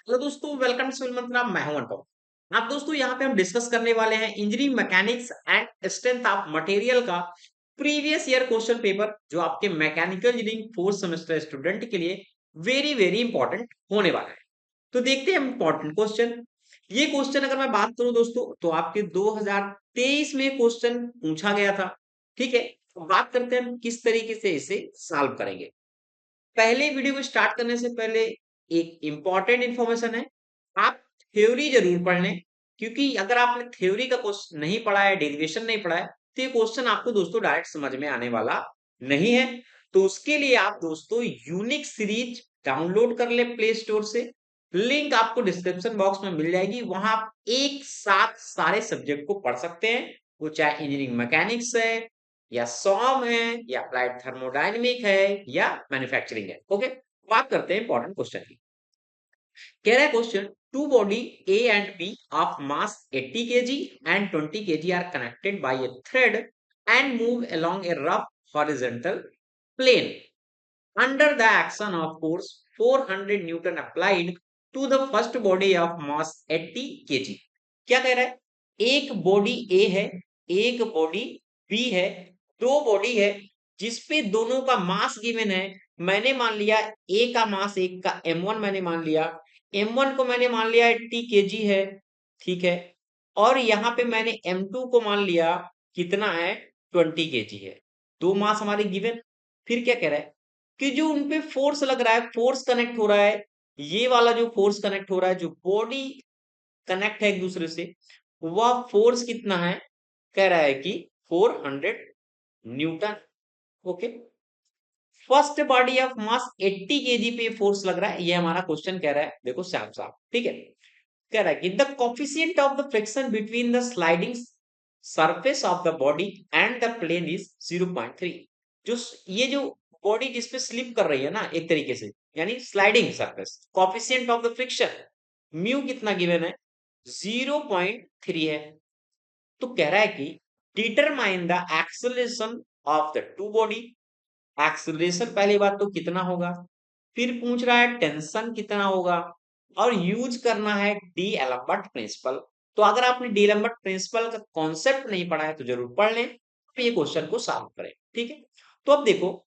Hello दोस्तों, welcome to मंत्रा। मैं हूं अनुपम। अब दोस्तों यहाँ पे हम डिस्कस करने वाले हैं engineering mechanics and strength of material का प्रीवियस ईयर क्वेश्चन पेपर, जो आपके mechanical engineering fourth semester student के लिए वेरी वेरी इंपॉर्टेंट होने वाला है। तो देखते हैं इंपॉर्टेंट क्वेश्चन। ये क्वेश्चन अगर मैं बात करूं दोस्तों, तो आपके 2023 में क्वेश्चन पूछा गया था। ठीक है, तो बात करते हैं हम किस तरीके से इसे सॉल्व करेंगे। पहले वीडियो को स्टार्ट करने से पहले एक इंपॉर्टेंट इंफॉर्मेशन है, आप थ्योरी जरूर पढ़ लें, क्योंकि अगर आपने थ्योरी का क्वेश्चन नहीं पढ़ा है, डेरिवेशन नहीं पढ़ा है, तो ये क्वेश्चन आपको दोस्तों डायरेक्ट समझ में आने वाला नहीं है। तो उसके लिए आप दोस्तों यूनिक सीरीज डाउनलोड कर ले प्ले स्टोर से। लिंक आपको डिस्क्रिप्शन बॉक्स में मिल जाएगी, वहां आप एक साथ सारे सब्जेक्ट को पढ़ सकते हैं। वो चाहे इंजीनियरिंग मैकेनिक्स है, या सॉम है, या अप्लाइड थर्मोडायनेमिक है, या मैन्युफैक्चरिंग है। ओके, बात करते हैं इंपॉर्टेंट क्वेश्चन की। कह रहा है question, two body A and B of mass 80 kg and 20 kg are connected by a thread and move along a rough horizontal plane under the action of force 400 newton applied to the first body of mass 80 kg। क्या कह रहा है? एक body ए है, एक body B है, दो body है जिसपे दोनों का मास गिवन है। मैंने मान लिया ए का मास, एक का m1 मैंने मान लिया, m1 को मैंने मान लिया 80 kg है। ठीक है, और यहाँ पे मैंने m2 को मान लिया कितना है, 20 kg है। दो मास हमारे गिवन। फिर क्या कह रहा है कि जो उनपे फोर्स लग रहा है, फोर्स कनेक्ट हो रहा है, ये वाला जो फोर्स कनेक्ट हो रहा है, जो बॉडी कनेक्ट है एक दूसरे से, वह फोर्स कितना है? कह रहा है कि 400 Newton. Okay, first body of mass 80 KG पे फोर्स लग रहा है, ये हमारा क्वेश्चन कह रहा है। देखो साफ साफ, ठीक है। कह रहा है कि the coefficient of the friction between the sliding surface of the body and the plane is 0.3। जो ये जो बॉडी जिसपे स्लिप कर रही है ना, एक तरीके से, यानी sliding surface, coefficient of the friction mu कितना गिवन है? 0.3 है। तो कह रहा है कि determine the acceleration of the two body. Acceleration पहली बात तो कितना होगा, फिर पूछ रहा है टेंशन कितना होगा, और यूज करना है डी एलम्बर्ट प्रिंसिपल। तो अगर आपने डी एलम्बर्ट प्रिंसिपल का कॉन्सेप्ट नहीं पढ़ा है तो जरूर पढ़ लें, तो ये क्वेश्चन को सॉल्व करें। ठीक है, तो अब देखो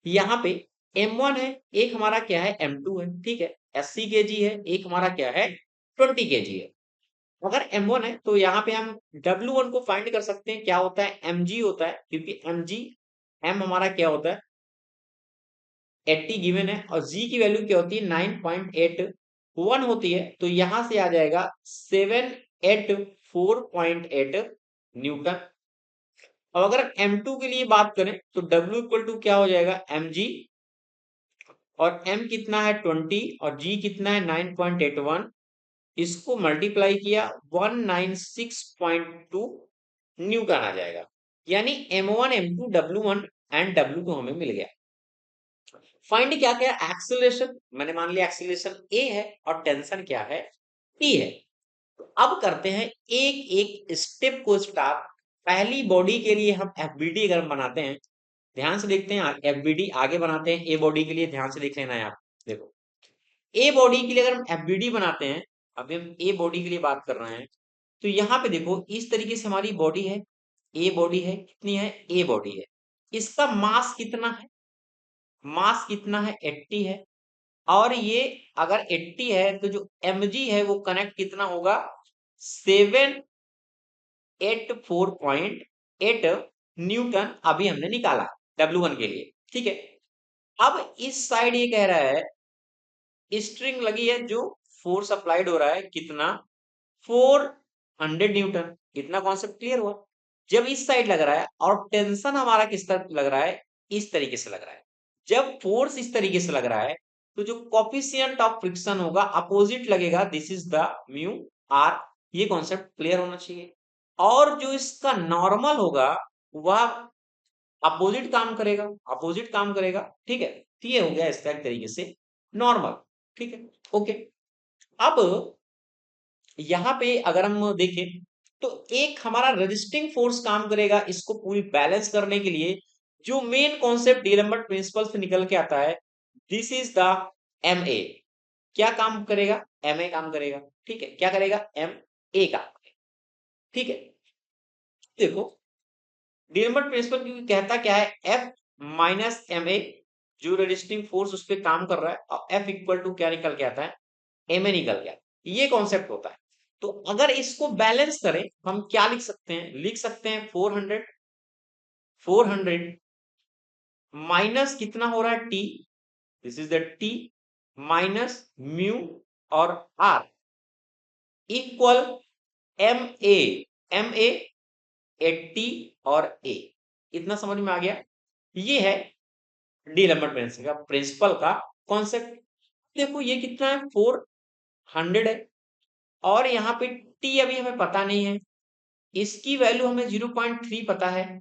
यहाँ पे m1 है, एक हमारा क्या है, m2 है। ठीक है, 80 केजी है, एक हमारा क्या है, 20 केजी है। अगर m1 है तो यहाँ पे हम w1 को फाइंड कर सकते हैं, क्या होता है, mg होता है, क्योंकि mg m हमारा क्या होता है, 80 गिवन है, और g की वैल्यू क्या होती है, 9.81 होती है। तो यहां से आ जाएगा 784.8 न्यूटन। अब अगर m2 के लिए बात करें तो w इक्वल टू क्या हो जाएगा, mg, और m कितना है 20, और g कितना है 9.81। इसको मल्टीप्लाई किया 196.2 न्यूटन आ जाएगा। यानी m1 m2 w1 and w2 हमें मिल गया। फाइंड क्या क्या, एक्सीलरेशन मैंने मान लिया एक्सीलरेशन ए है, और टेंशन क्या है, टी है। तो अब करते हैं एक एक स्टेप को स्टार्ट। पहली बॉडी के लिए हम एफबीडी अगर हम बनाते हैं, ध्यान से देखते हैं, एफबीडी आगे बनाते हैं। ए बॉडी के लिए ध्यान से देख लेना है आप। देखो, ए बॉडी के लिए अगर हम एफबीडी बनाते हैं, अभी हम ए बॉडी के लिए बात कर रहे हैं, तो यहाँ पे देखो इस तरीके से हमारी बॉडी है, ए बॉडी है, कितनी है, ए बॉडी है। इसका मास कितना है, मास कितना है, 80 है। और ये अगर 80 है तो जो mg है वो कनेक्ट कितना होगा, 784.8 न्यूटन अभी हमने निकाला W1 के लिए। ठीक है, अब इस साइड ये कह रहा है स्ट्रिंग लगी है, जो फोर्स अप्लाइड हो रहा है कितना, 400 न्यूटन। इतना कॉन्सेप्ट क्लियर हुआ। जब इस साइड लग रहा है और टेंशन हमारा किस तरफ लग रहा है, इस तरीके से लग रहा है। जब फोर्स इस तरीके से लग रहा है तो जो कोफिशिएंट ऑफ फ्रिक्शन होगा अपोजिट लगेगा, this is the mu R. ये कॉन्सेप्ट क्लियर होना चाहिए। और जो इसका नॉर्मल होगा वह अपोजिट काम करेगा, अपोजिट काम करेगा। ठीक है, तो ये हो गया इसका एक तरीके से नॉर्मल। ठीक है, ओके। अब यहाँ पे अगर हम देखें तो एक हमारा रेजिस्टिंग फोर्स काम करेगा इसको पूरी बैलेंस करने के लिए। जो मेन कॉन्सेप्ट डीलम्बर्ट प्रिंसिपल से निकल के आता है, this is the m a. क्या काम करेगा, एम ए काम करेगा। ठीक है, क्या करेगा, एम ए काम करेगा। ठीक है, देखो डीलमर्ट प्रिंसिपल क्योंकि कहता क्या है, एफ माइनस एम ए, जो रेजिस्टिंग फोर्स उस पर काम कर रहा है, और एफ इक्वल टू क्या निकल के आता है, एम ए निकल गया। ये कॉन्सेप्ट होता है। तो अगर इसको बैलेंस करें हम क्या लिख सकते हैं, लिख सकते हैं 400 माइनस कितना हो रहा है T, this is the T, minus mu और R equal M A, M A 80 और ए। इतना समझ में आ गया। ये है डीलम्बर्ट प्रिंसिपल का कॉन्सेप्ट। देखो ये कितना है, 400 है, और यहाँ पे टी अभी हमें पता नहीं है, इसकी वैल्यू हमें 0.3 पता है,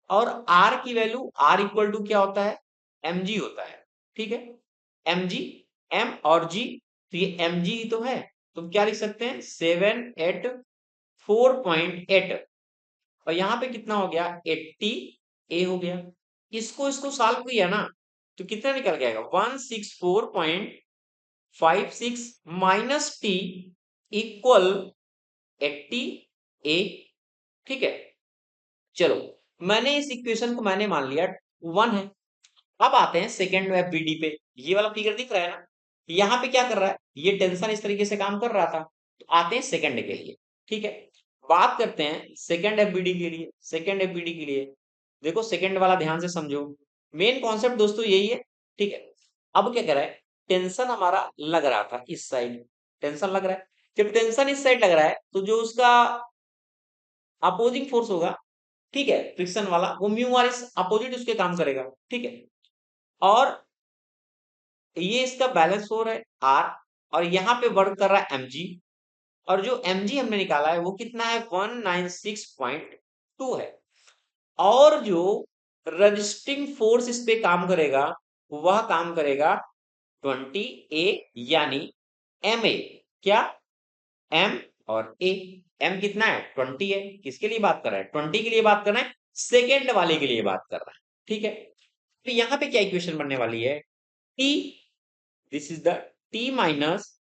और आर की वैल्यू आर इक्वल टू क्या होता है, एम जी होता है। ठीक है, एम जी, एम और जी, तो ये एम जी तो है, तो क्या लिख सकते हैं 784.8, और यहाँ पे कितना हो गया 80 ए हो गया। इसको इसको सॉल्व किया ना तो कितना निकल जाएगा 164.56 माइनस टी इक्वल 80 ए। ठीक है, चलो मैंने इस इक्वेशन को मैंने मान लिया 1 है। अब आते हैं सेकेंड एफबीडी पे। ये वाला फिगर दिख रहा है ना, यहाँ पे क्या कर रहा है, ये टेंशन इस तरीके से काम कर रहा था। तो आते हैं सेकेंड के लिए। ठीक है, बात करते हैं सेकेंड एफबीडी के लिए। सेकेंड एफबीडी के लिए देखो, सेकेंड वाला ध्यान से समझो, मेन कॉन्सेप्ट दोस्तों यही है। ठीक है, अब क्या कर रहा है, टेंशन हमारा लग रहा था इस साइड, टेंशन लग रहा है। जब टेंशन इस साइड लग रहा है तो जो उसका अपोजिंग फोर्स होगा, ठीक है, फ्रिक्शन वाला, वो म्यू आर इस अपोजिट उसके काम करेगा। ठीक है, और ये इसका बैलेंस हो रहा है आर, और यहाँ पे वर्क कर रहा है mg, और जो mg हमने निकाला है वो कितना है 196.2 है। और जो रजिस्टिंग फोर्स इस पे काम करेगा वह काम करेगा 20 ए, यानी एम ए, क्या, एम और ए। एम कितना है 20 है, किसके लिए बात कर रहा है 20 के लिए बात कर रहा है, सेकेंड वाले के लिए बात कर रहा है। ठीक है, तो यहाँ पे क्या इक्वेशन बनने वाली है, T, this is the T minus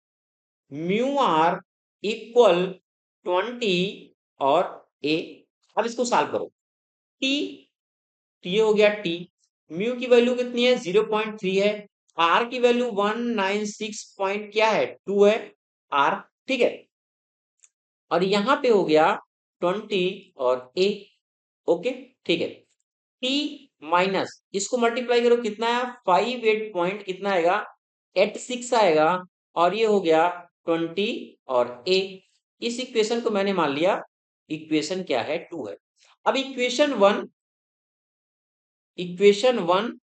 mu R equal 20 और ए। अब इसको सॉल्व करो, टी, ये हो गया टी, म्यू की वैल्यू कितनी है 0.3 है, आर की वैल्यू 196 पॉइंट क्या है 2 है आर। ठीक है, और यहां पे हो गया 20 और ए। ओके, ठीक है, टी माइनस इसको मल्टीप्लाई करो कितना है 58 पॉइंट कितना आएगा 86 आएगा, और ये हो गया 20 और ए। इस इक्वेशन को मैंने मान लिया इक्वेशन क्या है 2 है। अब इक्वेशन वन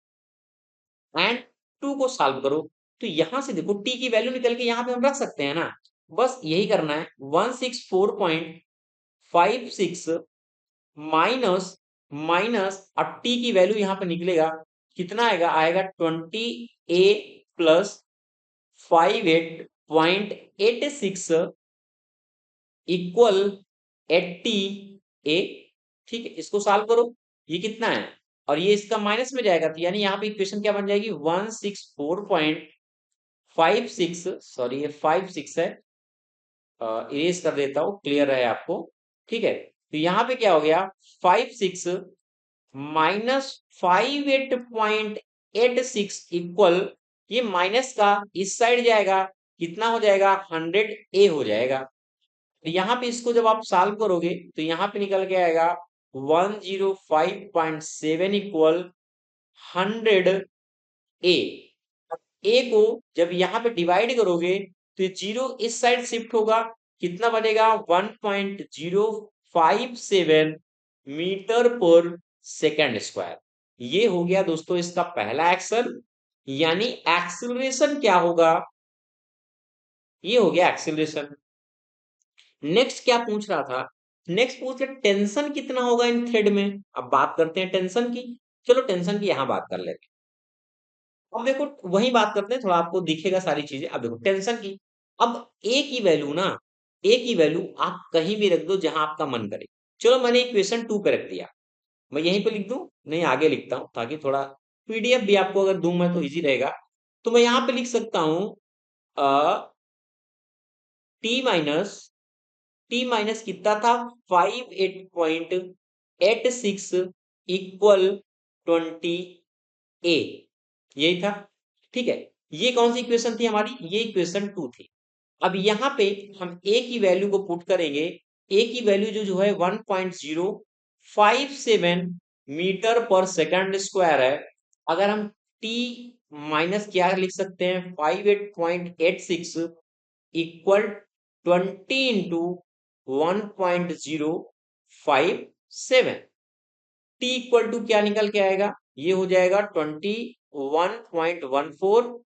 एंड 2 को सॉल्व करो, तो यहां से देखो टी की वैल्यू निकल के यहां पे हम रख सकते हैं ना, बस यही करना है 164.56 माइनस माइनस, अब टी की वैल्यू यहाँ पे निकलेगा कितना आएगा, आएगा 20 ए प्लस 58.86 इक्वल 80 ए। ठीक है, इसको सॉल्व करो, ये कितना है, और ये इसका माइनस में जाएगा, तो यानी यहाँ पे इक्वेशन क्या बन जाएगी 164.56, सॉरी ये 56 है, इरेज कर देता हूं क्लियर है आपको। ठीक है, तो यहाँ पे क्या हो गया 56 माइनस 58.86 इक्वल, ये माइनस का इस साइड जाएगा, कितना हो जाएगा 100 ए हो जाएगा। तो यहाँ पे इसको जब आप सॉल्व करोगे तो यहाँ पे निकल के आएगा 105.7 इक्वल 100 ए। ए को जब यहाँ पे डिवाइड करोगे तो जीरो इस साइड शिफ्ट होगा, कितना बनेगा 1.057 मीटर पर सेकेंड स्क्वायर। ये हो गया दोस्तों इसका पहला एक्शन, यानी एक्सीलरेशन क्या होगा, ये हो गया एक्सीलरेशन। नेक्स्ट क्या पूछ रहा था, नेक्स्ट पूछ रहा टेंशन कितना होगा इन थ्रेड में। अब बात करते हैं टेंशन की, चलो टेंशन की यहां बात कर लेते हैं। अब देखो वही बात करते हैं, थोड़ा आपको दिखेगा सारी चीजें। अब देखो टेंशन की, अब ए की वैल्यू ना, ए की वैल्यू आप कहीं भी रख दो जहां आपका मन करे। चलो मैंने इक्वेशन 2 पे रख दिया, मैं यहीं पे लिख दूं, नहीं आगे लिखता हूं ताकि थोड़ा पीडीएफ भी आपको अगर दूं मैं तो इजी रहेगा। तो मैं यहाँ पे लिख सकता हूं टी माइनस कितना था 58.86 इक्वल 20 ए, यही था। ठीक है, ये कौन सी इक्वेशन थी हमारी, ये इक्वेशन 2 थी। अब यहाँ पे हम ए की वैल्यू को पुट करेंगे, ए की वैल्यू जो है 1.057 मीटर पर सेकंड स्क्वायर है। अगर हम टी माइनस क्या लिख सकते हैं 58.86 equal 20 into 1.057, T equal to क्या निकल के आएगा, ये हो जाएगा 21.14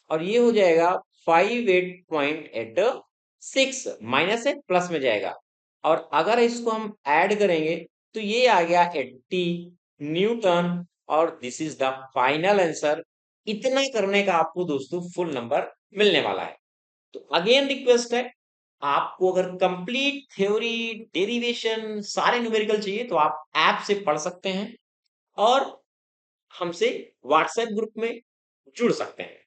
और ये हो जाएगा 58.86, माइनस है प्लस में जाएगा। और अगर इसको हम ऐड करेंगे तो ये आ गया 80 न्यूटन और this is the final answer. इतना करने का आपको दोस्तों फुल नंबर मिलने वाला है। तो अगेन रिक्वेस्ट है, आपको अगर कंप्लीट थ्योरी डेरिवेशन सारे न्यूमेरिकल चाहिए तो आप ऐप से पढ़ सकते हैं और हमसे व्हाट्सएप ग्रुप में जुड़ सकते हैं।